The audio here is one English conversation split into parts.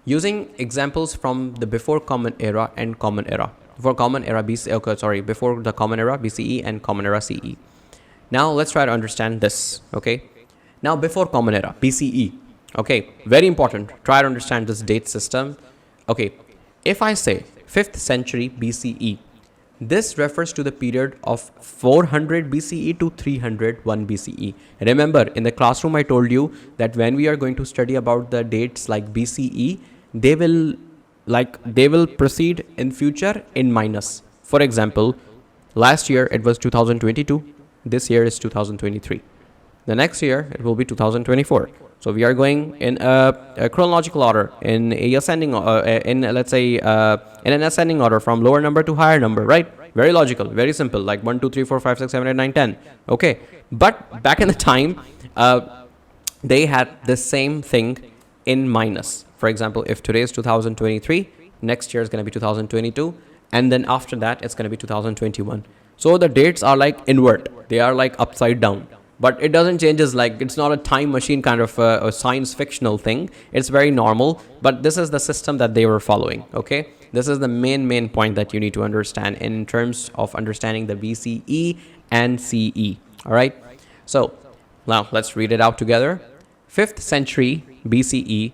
using examples from the before common era and common era. Before common era BCE, okay, sorry, before the common era BCE and common era CE. Now let's try to understand this, okay? Now before common era BCE, okay, very important. Try to understand this date system. Okay, if I say 5th century BCE, this refers to the period of 400 BCE to 301 BCE. Remember, in the classroom, I told you that when we are going to study about the dates like BCE, they will proceed in future in minus. For example, last year it was 2022. This year is 2023. The next year it will be 2024. So we are going in a chronological order, in a ascending, in an ascending order from lower number to higher number, right? Very logical, very simple, like 1, 2, 3, 4, 5, 6, 7, 8, 9, 10. Okay, but back in the time, they had the same thing in minus. For example, if today is 2023, next year is going to be 2022, and then after that it's going to be 2021. So the dates are like invert; they are like upside down. But it doesn't change, like it's not a time machine kind of a science fictional thing. It's very normal, but this is the system that they were following, okay? This is the main point that you need to understand in terms of understanding the BCE and CE, all right? So now let's read it out together. 5th century BCE,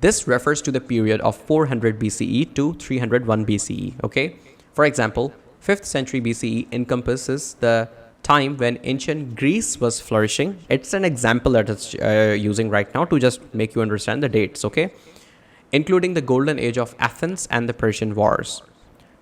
this refers to the period of 400 BCE to 301 BCE, okay? For example, 5th century BCE encompasses the time when ancient Greece was flourishing. It's an example that it's using right now to just make you understand the dates, okay? Including the golden age of Athens and the Persian Wars.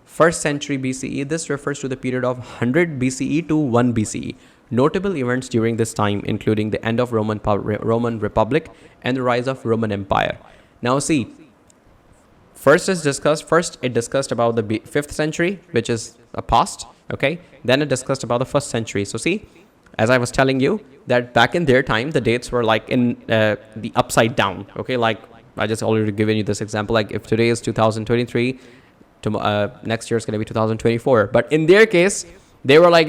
1st century BCE, this refers to the period of 100 BCE to 1 BCE. Notable events during this time including the end of Roman Republic and the rise of Roman Empire. Now see, first it discussed about the 5th century, which is a past, okay? Then it discussed about the 1st century. So see, as I was telling you, that back in their time, the dates were like in the upside down, okay? Like I just already given you this example, like if today is 2023, next year is going to be 2024. But in their case, they were like,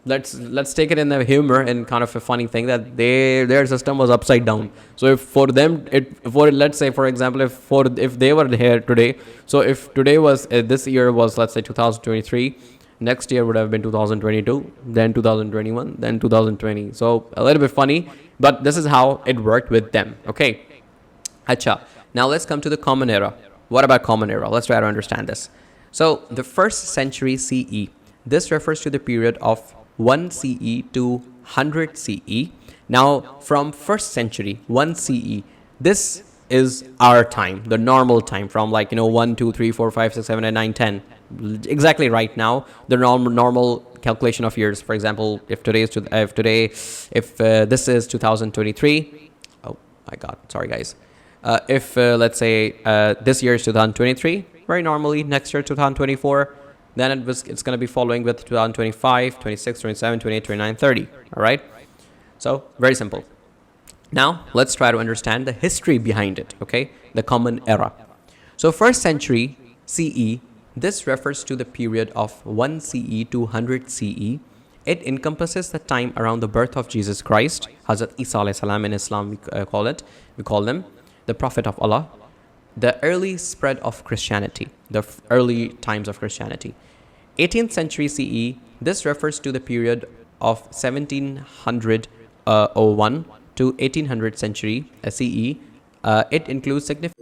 let's take it in the humor and kind of a funny thing that their system was upside down. So if for them, let's say, for example, if they were here today, so if today was this year was, let's say, 2023, next year would have been 2022, then 2021, then 2020. So a little bit funny, but this is how it worked with them, okay? Acha. Now let's come to the common era. What about common era? Let's try to understand this. So the 1st century CE, this refers to the period of 1 CE to 100 CE. Now from 1st century 1 CE, this is our time, the normal time from 1, 2, 3, 4, 5, 6, 7, 8, 9, 10. Exactly right now, the normal calculation of years. For example, if this is 2023, oh my God, sorry guys. If let's say this year is 2023, very normally next year 2024, then it's going to be following with 2025, 26, 27, 28, 29, 30. All right. So very simple. Now let's try to understand the history behind it. Okay, the common era. So 1st century CE, this refers to the period of 1 CE to 100 CE. It encompasses the time around the birth of Jesus Christ, Hazrat Isa alayhi salam in Islam we call them, the Prophet of Allah, the early spread of Christianity, the early times of Christianity. 18th century CE, this refers to the period of 1701 to 1800 century CE. It includes significant